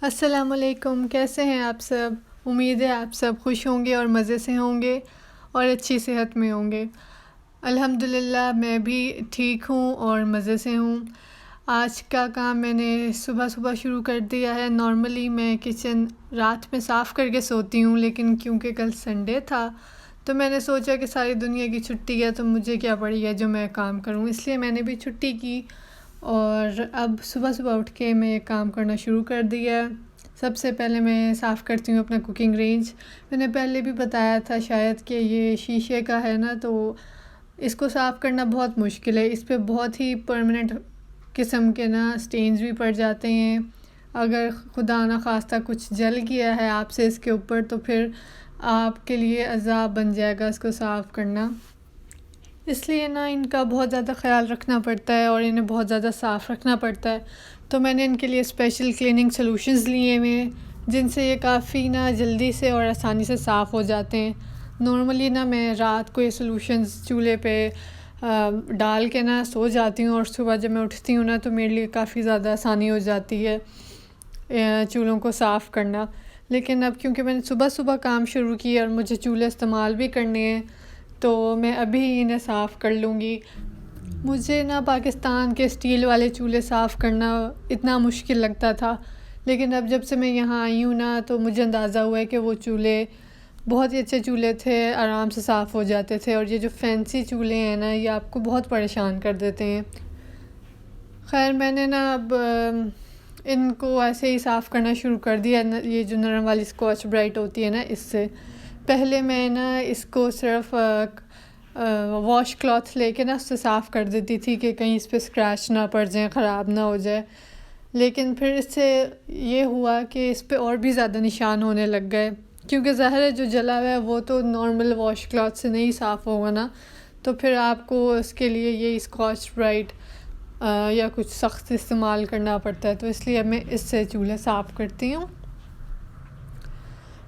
अस्सलामुअलैकुम, कैसे हैं आप सब। उम्मीद है आप सब खुश होंगे और मज़े से होंगे और अच्छी सेहत में होंगे। अल्हम्दुलिल्लाह मैं भी ठीक हूँ और मज़े से हूँ। आज का काम मैंने सुबह सुबह शुरू कर दिया है। नॉर्मली मैं किचन रात में साफ़ करके सोती हूँ, लेकिन क्योंकि कल संडे था तो मैंने सोचा कि सारी दुनिया की छुट्टी है तो मुझे क्या पड़ी है जो मैं काम करूँ, इसलिए मैंने भी छुट्टी की और अब सुबह सुबह उठ के मैं ये काम करना शुरू कर दिया है। सबसे पहले मैं साफ़ करती हूँ अपना कुकिंग रेंज। मैंने पहले भी बताया था शायद कि ये शीशे का है ना, तो इसको साफ़ करना बहुत मुश्किल है। इस पे बहुत ही परमानेंट किस्म के ना स्टेन्स भी पड़ जाते हैं। अगर खुदा ना खास्ता कुछ जल गया है आपसे इसके ऊपर तो फिर आपके लिए अज़ाब बन जाएगा इसको साफ़ करना। इसलिए ना इनका बहुत ज़्यादा ख़्याल रखना पड़ता है और इन्हें बहुत ज़्यादा साफ़ रखना पड़ता है। तो मैंने इनके लिए स्पेशल क्लीनिंग सॉल्यूशंस लिए हुए हैं, जिनसे ये काफ़ी ना जल्दी से और आसानी से साफ़ हो जाते हैं। नॉर्मली ना मैं रात को ये सॉल्यूशंस चूल्हे पे डाल के ना सो जाती हूँ और सुबह जब मैं उठती हूँ ना तो मेरे लिए काफ़ी ज़्यादा आसानी हो जाती है चूल्हों को साफ़ करना। लेकिन अब क्योंकि मैंने सुबह सुबह काम शुरू किया और मुझे चूल्हे इस्तेमाल भी करने हैं तो मैं अभी इन्हें साफ़ कर लूँगी। मुझे ना पाकिस्तान के स्टील वाले चूल्हे साफ़ करना इतना मुश्किल लगता था, लेकिन अब जब से मैं यहाँ आई हूँ ना तो मुझे अंदाज़ा हुआ है कि वो चूल्हे बहुत ही अच्छे चूल्हे थे, आराम से साफ़ हो जाते थे। और ये जो फैंसी चूल्हे हैं ना ये आपको बहुत परेशान कर देते हैं। खैर मैंने ना अब इनको ऐसे ही साफ़ करना शुरू कर दिया। ये जो नरम वाली स्कॉच ब्राइट होती है ना, इससे पहले मैं ना इसको सिर्फ वॉश क्लॉथ लेके ना उससे साफ़ कर देती थी कि कहीं इस पर स्क्रैच ना पड़ जाए, ख़राब ना हो जाए। लेकिन फिर इससे ये हुआ कि इस पे और भी ज़्यादा निशान होने लग गए, क्योंकि ज़ाहिर है जो जला हुआ है वो तो नॉर्मल वॉश क्लॉथ से नहीं साफ़ होगा ना, तो फिर आपको उसके लिए ये स्कॉच ब्राइट या कुछ सख्त इस्तेमाल करना पड़ता है। तो इसलिए अब मैं इससे चूल्हे साफ़ करती हूँ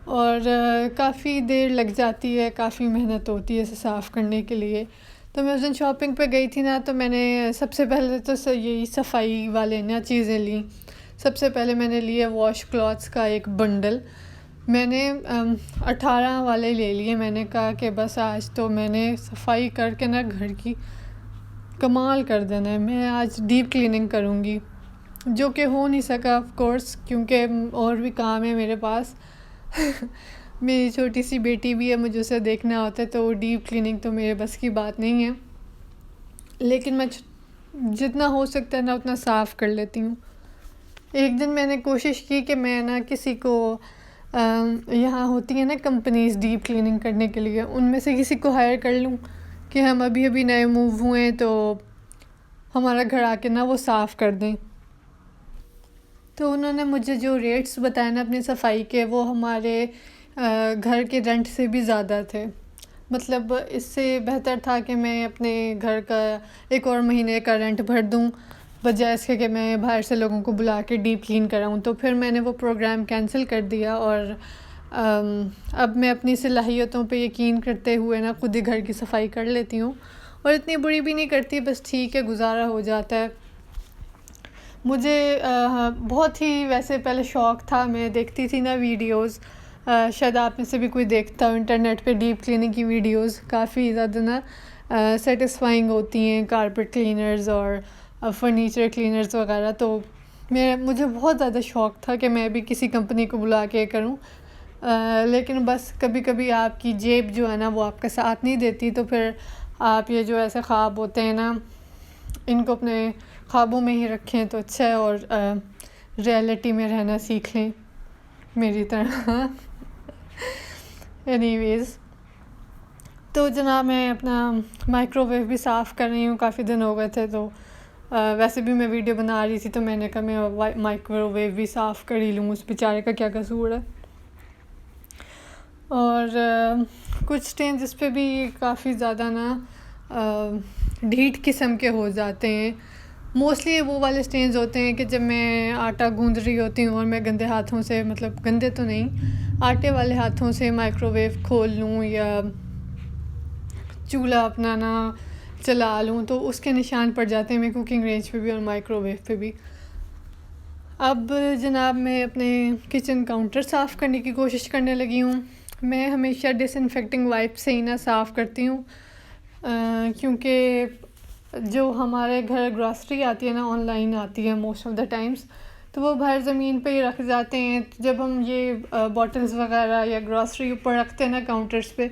और काफ़ी देर लग जाती है, काफ़ी मेहनत होती है इसे साफ़ करने के लिए। तो मैं उस दिन शॉपिंग पे गई थी ना, तो मैंने सबसे पहले तो यही सफाई वाले ना चीज़ें ली। सबसे पहले मैंने लिए वॉश क्लॉथ्स का एक बंडल। मैंने 18 वाले ले लिए। मैंने कहा कि बस आज तो मैंने सफाई करके ना घर की कमाल कर देना है। मैं आज डीप क्लीनिंग करूँगी, जो कि हो नहीं सका ऑफ कोर्स, क्योंकि और भी काम है मेरे पास। मेरी छोटी सी बेटी भी है, मुझे उसे देखना होता है, तो डीप क्लीनिंग तो मेरे बस की बात नहीं है। लेकिन मैं जितना हो सकता है ना उतना साफ़ कर लेती हूँ। एक दिन मैंने कोशिश की कि मैं ना किसी को यहाँ होती है ना कंपनीज़ डीप क्लीनिंग करने के लिए, उनमें से किसी को हायर कर लूँ कि हम अभी अभी नए मूव हुए हैं तो हमारा घर आके ना वो साफ़ कर दें। तो उन्होंने मुझे जो रेट्स बताए ना अपनी सफाई के, वो हमारे घर के रेंट से भी ज़्यादा थे। मतलब इससे बेहतर था कि मैं अपने घर का एक और महीने का रेंट भर दूं, बजाय इसके कि मैं बाहर से लोगों को बुला के डीप क्लीन कराऊं। तो फिर मैंने वो प्रोग्राम कैंसिल कर दिया और अब मैं अपनी सलाहियतों पे यकीन करते हुए ना खुद ही घर की सफाई कर लेती हूँ और इतनी बुरी भी नहीं करती, बस ठीक है, गुजारा हो जाता है। मुझे बहुत ही वैसे पहले शौक़ था, मैं देखती थी ना वीडियोस, शायद आप में से भी कोई देखता हो इंटरनेट पे डीप क्लीनिंग की वीडियोस, काफ़ी ज़्यादा ना सेटिस्फाइंग होती हैं, कारपेट क्लीनर्स और फर्नीचर क्लीनर्स वगैरह। तो मुझे बहुत ज़्यादा शौक़ था कि मैं भी किसी कंपनी को बुला के करूं, लेकिन बस कभी कभी आपकी जेब जो है ना वो आपका साथ नहीं देती, तो फिर आप ये जो ऐसे ख्वाब होते हैं ना इनको अपने ख्वाबों में ही रखें तो अच्छा है और रियलिटी में रहना सीख लें मेरी तरह। एनीवेज़, तो जनाब मैं अपना माइक्रोवेव भी साफ़ कर रही हूँ। काफ़ी दिन हो गए थे तो वैसे भी मैं वीडियो बना रही थी, तो मैंने कहा मैं माइक्रोवेव भी साफ़ कर ही लूँ, उस बेचारे का क्या कसूर है। और कुछ स्टेन जिस पे भी काफ़ी ज़्यादा ना ढीठ किस्म के हो जाते हैं। मोस्टली वो वाले स्टेन्स होते हैं कि जब मैं आटा गूंद रही होती हूँ और मैं गंदे हाथों से, मतलब गंदे तो नहीं, आटे वाले हाथों से माइक्रोवेव खोल लूँ या चूल्हा अपना ना चला लूँ, तो उसके निशान पड़ जाते हैं मेरे कुकिंग रेंज पे भी और माइक्रोवेव पे भी। अब जनाब मैं अपने किचन काउंटर साफ़ करने की कोशिश करने लगी हूँ। मैं हमेशा डिसइंफेक्टिंग वाइप से ही ना साफ़ करती हूँ, क्योंकि जो हमारे घर ग्रॉसरी आती है ना, ऑनलाइन आती है मोस्ट ऑफ़ द टाइम्स, तो वो बाहर ज़मीन पे ही रख जाते हैं। जब हम ये बॉटल्स वगैरह या ग्रॉसरी ऊपर रखते हैं ना काउंटर्स पे,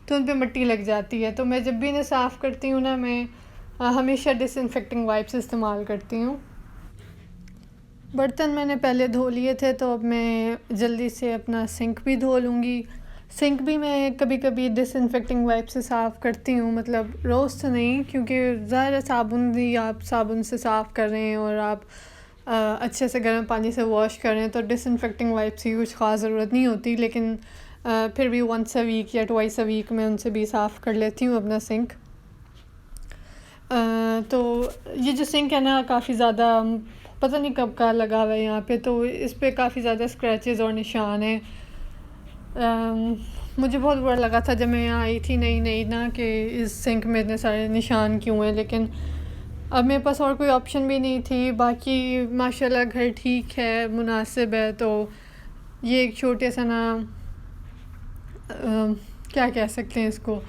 तो उन पे मिट्टी लग जाती है। तो मैं जब भी इन्हें साफ़ करती हूँ ना, मैं हमेशा डिसइंफेक्टिंग वाइप्स इस्तेमाल करती हूँ। बर्तन मैंने पहले धो लिए थे, तो अब मैं जल्दी से अपना सिंक भी धो लूँगी। सिंक भी मैं कभी कभी डिसइंफेक्टिंग वाइप से साफ़ करती हूँ, मतलब रोज़ तो नहीं, क्योंकि ज़्यादा साबुन भी आप साबुन से साफ़ कर रहे हैं और आप अच्छे से गर्म पानी से वॉश कर रहे हैं, तो डिसइंफेक्टिंग वाइप्स की कुछ ख़ास ज़रूरत नहीं होती। लेकिन फिर भी वंस अ वीक या ट्वाइस अ वीक मैं उनसे भी साफ़ कर लेती हूँ अपना सिंक। तो ये जो सिंक है ना, काफ़ी ज़्यादा पता नहीं कब का लगा हुआ है यहाँ पे, तो इस पे काफ़ी ज़्यादा स्क्रैचेस और निशान हैं। मुझे बहुत बुरा लगा था जब मैं यहाँ आई थी नई ना, कि इस सिंक में इतने सारे निशान क्यों हैं, लेकिन अब मेरे पास और कोई ऑप्शन भी नहीं थी। बाकी माशाल्लाह घर ठीक है, मुनासिब है। तो ये एक छोटे सा ना क्या कह सकते हैं इसको,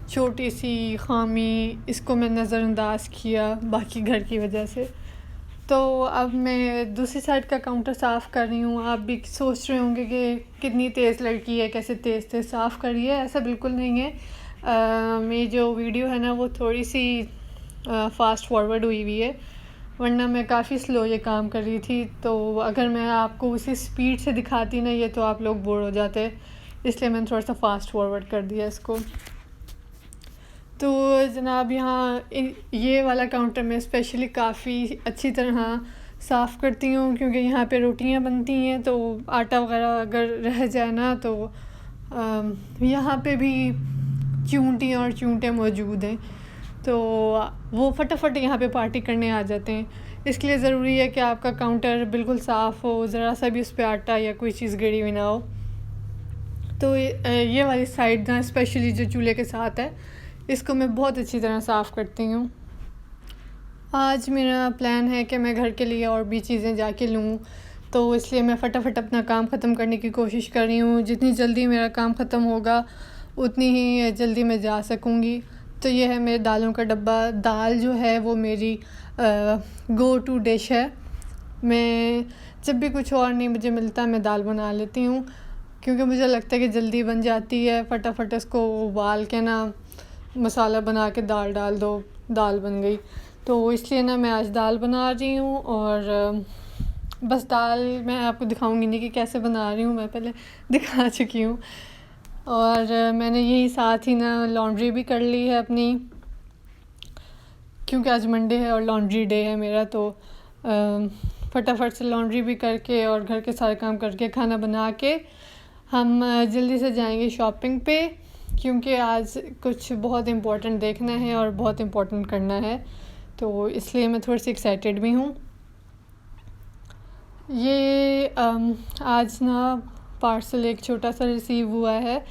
छोटी सी खामी, इसको मैं नज़रअंदाज किया बाकी घर की वजह से। तो अब मैं दूसरी साइड का काउंटर साफ़ कर रही हूँ। आप भी सोच रहे होंगे कि कितनी तेज़ लड़की है, कैसे तेज़ तेज़ साफ़ कर रही है। ऐसा बिल्कुल नहीं है। मेरी जो वीडियो है ना, वो थोड़ी सी फ़ास्ट फॉरवर्ड हुई हुई है, वरना मैं काफ़ी स्लो ये काम कर रही थी। तो अगर मैं आपको उसी स्पीड से दिखाती ना ये, तो आप लोग बोर हो जाते, इसलिए मैंने थोड़ा सा फ़ास्ट फॉरवर्ड कर दिया इसको। तो जनाब यहाँ ये वाला काउंटर में स्पेशली काफ़ी अच्छी तरह साफ़ करती हूँ, क्योंकि यहाँ पे रोटियाँ बनती हैं, तो आटा वगैरह अगर रह जाए ना, तो यहाँ पे भी चूंटियाँ और चूंटे मौजूद हैं, तो वो फटाफट यहाँ पे पार्टी करने आ जाते हैं। इसके लिए ज़रूरी है कि आपका काउंटर बिल्कुल साफ़ हो, ज़रा सा भी उस पर आटा या कोई चीज़ गिरी हुई ना हो। तो ये वाली साइड ना, स्पेशली जो चूल्हे के साथ है, इसको मैं बहुत अच्छी तरह साफ़ करती हूँ। आज मेरा प्लान है कि मैं घर के लिए और भी चीज़ें जाके लूँ, तो इसलिए मैं फ़टाफ़ट अपना काम ख़त्म करने की कोशिश कर रही हूँ। जितनी जल्दी मेरा काम ख़त्म होगा, उतनी ही जल्दी मैं जा सकूँगी। तो ये है मेरे दालों का डब्बा। दाल जो है वो मेरी गो टू डिश है। मैं जब भी कुछ और नहीं मुझे मिलता, मैं दाल बना लेती हूँ, क्योंकि मुझे लगता है कि जल्दी बन जाती है। फटाफट इसको उबाल के ना, मसाला बना के दाल डाल दो, दाल बन गई। तो इसलिए ना मैं आज दाल बना रही हूँ, और बस दाल मैं आपको दिखाऊंगी नहीं कि कैसे बना रही हूँ, मैं पहले दिखा चुकी हूँ। और मैंने यही साथ ही ना लॉन्ड्री भी कर ली है अपनी, क्योंकि आज मंडे है और लॉन्ड्री डे है मेरा। तो फटाफट से लॉन्ड्री भी करके और घर के सारे काम करके, खाना बना के, हम जल्दी से जाएंगे शॉपिंग पे, क्योंकि आज कुछ बहुत इम्पोर्टेंट देखना है और बहुत इम्पोर्टेंट करना है। तो इसलिए मैं थोड़ी सी एक्साइटेड भी हूँ। ये आज ना पार्सल एक छोटा सा रिसीव हुआ है।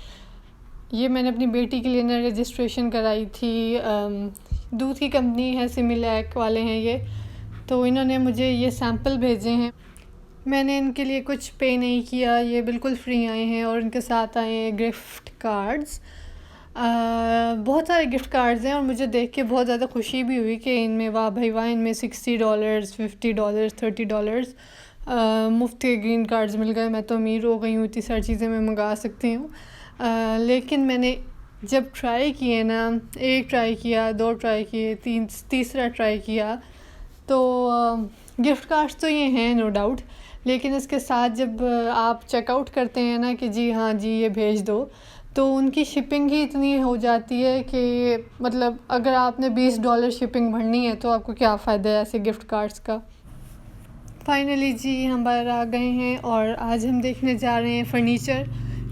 ये मैंने अपनी बेटी के लिए ना रजिस्ट्रेशन कराई थी। दूध की कंपनी है, सिमिलैक वाले हैं ये। तो इन्होंने मुझे ये सैंपल भेजे हैं। मैंने इनके लिए कुछ पे नहीं किया, ये बिल्कुल फ्री आए हैं, और इनके साथ आए हैं गिफ्ट कार्ड्स। बहुत सारे गिफ्ट कार्ड्स हैं, और मुझे देख के बहुत ज़्यादा खुशी भी हुई कि इनमें वाह भाई वाह, इनमें $60, $50, $30 मुफ्त के ग्रीन कार्ड्स मिल गए। मैं तो अमीर हो गई हूँ, इतनी सारी चीज़ें मैं मंगा सकती हूँ। लेकिन मैंने जब ट्राई किए ना, एक ट्राई किया, दो ट्राई किए, तीसरा ट्राई किया, तो गिफ्ट कार्ड्स तो ये हैं नो डाउट, लेकिन इसके साथ जब आप चेकआउट करते हैं ना कि जी हाँ जी ये भेज दो, तो उनकी शिपिंग ही इतनी हो जाती है कि मतलब अगर आपने $20 शिपिंग भरनी है, तो आपको क्या फ़ायदा है ऐसे गिफ्ट कार्ड्स का। फाइनली जी हम बाहर आ गए हैं, और आज हम देखने जा रहे हैं फ़र्नीचर,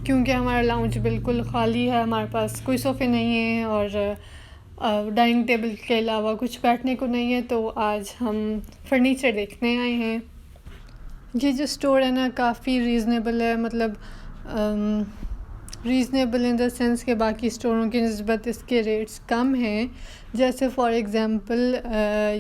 क्योंकि हमारा लाउंज बिल्कुल ख़ाली है, हमारे पास कोई सोफ़े नहीं हैं और डाइनिंग टेबल के अलावा कुछ बैठने को नहीं है। तो आज हम फ़र्नीचर देखने आए हैं। ये जो स्टोर है ना, काफ़ी रीज़नेबल है, मतलब रीज़नेबल इन द सेंस के बाकी स्टोरों की निस्बत इसके रेट्स कम हैं। जैसे फॉर एग्ज़ाम्पल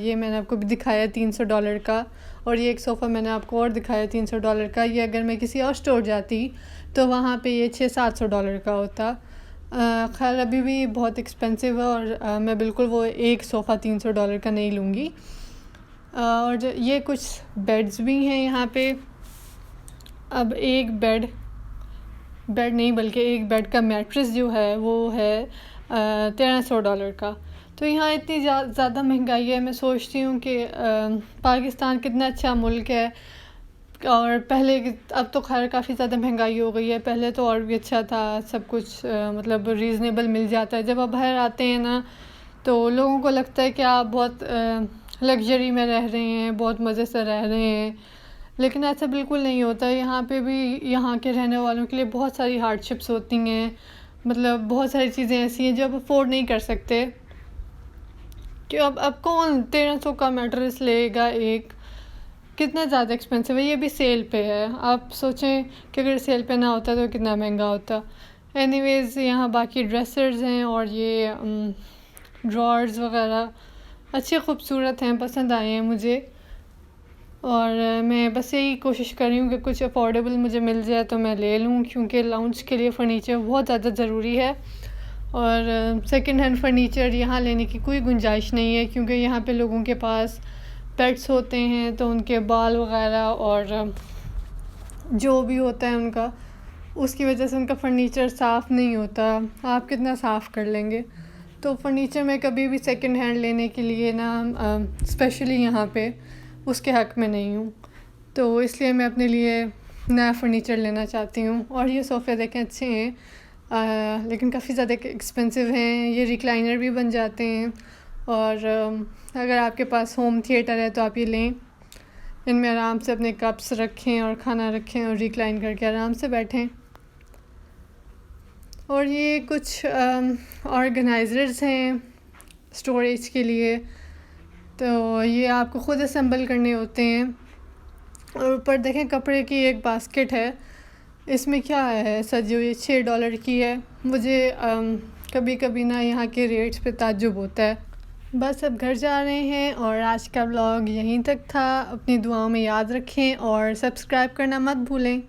ये मैंने आपको भी दिखाया $300 का, और ये एक सोफ़ा मैंने आपको और दिखाया $300 का। ये अगर मैं किसी और स्टोर जाती तो वहाँ पे ये $600-700 का होता। खैर अभी भी बहुत एक्सपेंसिव है, और मैं बिल्कुल वो एक सोफ़ा $300 का नहीं लूँगी। और ये कुछ बेड्स भी हैं यहाँ पे। अब एक बेड नहीं बल्कि एक बेड का मैट्रेस जो है वो है $1300 का। तो यहाँ इतनी ज़्यादा महंगाई है। मैं सोचती हूँ कि पाकिस्तान कितना अच्छा मुल्क है, और पहले अब तो खैर काफ़ी ज़्यादा महंगाई हो गई है। पहले तो और भी अच्छा था, सब कुछ मतलब रीज़नेबल मिल जाता है। जब आप बाहर आते हैं ना तो लोगों को लगता है कि आप बहुत लग्जरी में रह रहे हैं, बहुत मज़े से रह रहे हैं, लेकिन ऐसा बिल्कुल नहीं होता। यहाँ पे भी यहाँ के रहने वालों के लिए बहुत सारी हार्डशिप्स होती हैं। मतलब बहुत सारी चीज़ें ऐसी हैं जो आप अफोर्ड नहीं कर सकते। कि अब कौन 1300 का मैट्रेस लेगा? एक कितना ज़्यादा एक्सपेंसिव है। ये भी सेल पे है। आप सोचें कि अगर सेल पे ना होता तो कितना महंगा होता। एनीवेज़ यहाँ बाकी ड्रेसर्स हैं, और ये ड्रॉर्स वगैरह अच्छे ख़ूबसूरत हैं, पसंद आए हैं मुझे। और मैं बस यही कोशिश कर रही हूँ कि कुछ अफोर्डेबल मुझे मिल जाए तो मैं ले लूँ, क्योंकि लाउंज के लिए फ़र्नीचर बहुत ज़्यादा ज़रूरी है। और सेकंड हैंड फ़र्नीचर यहाँ लेने की कोई गुंजाइश नहीं है, क्योंकि यहाँ पे लोगों के पास पेट्स होते हैं तो उनके बाल वगैरह और जो भी होता है उनका, उसकी वजह से उनका फ़र्नीचर साफ़ नहीं होता। आप कितना साफ़ कर लेंगे? तो फ़र्नीचर मैं कभी भी सेकंड हैंड लेने के लिए ना स्पेशली यहाँ पे उसके हक़ में नहीं हूँ। तो इसलिए मैं अपने लिए नया फ़र्नीचर लेना चाहती हूँ। और ये सोफ़े देखें अच्छे हैं, लेकिन काफ़ी ज़्यादा एक्सपेंसिव हैं। ये रिक्लाइनर भी बन जाते हैं, और अगर आपके पास होम थिएटर है तो आप ये लें। इनमें आराम से अपने कप्स रखें और खाना रखें और रिक्लाइन करके आराम से बैठें। और ये कुछ ऑर्गेनाइज़र्स हैं स्टोरेज के लिए। तो ये आपको ख़ुद असेंबल करने होते हैं। और ऊपर देखें कपड़े की एक बास्केट है, इसमें क्या है सजी हुई, $6 की है। मुझे कभी कभी ना यहाँ के रेट्स पे ताज्जुब होता है। बस अब घर जा रहे हैं, और आज का व्लॉग यहीं तक था। अपनी दुआओं में याद रखें और सब्सक्राइब करना मत भूलें।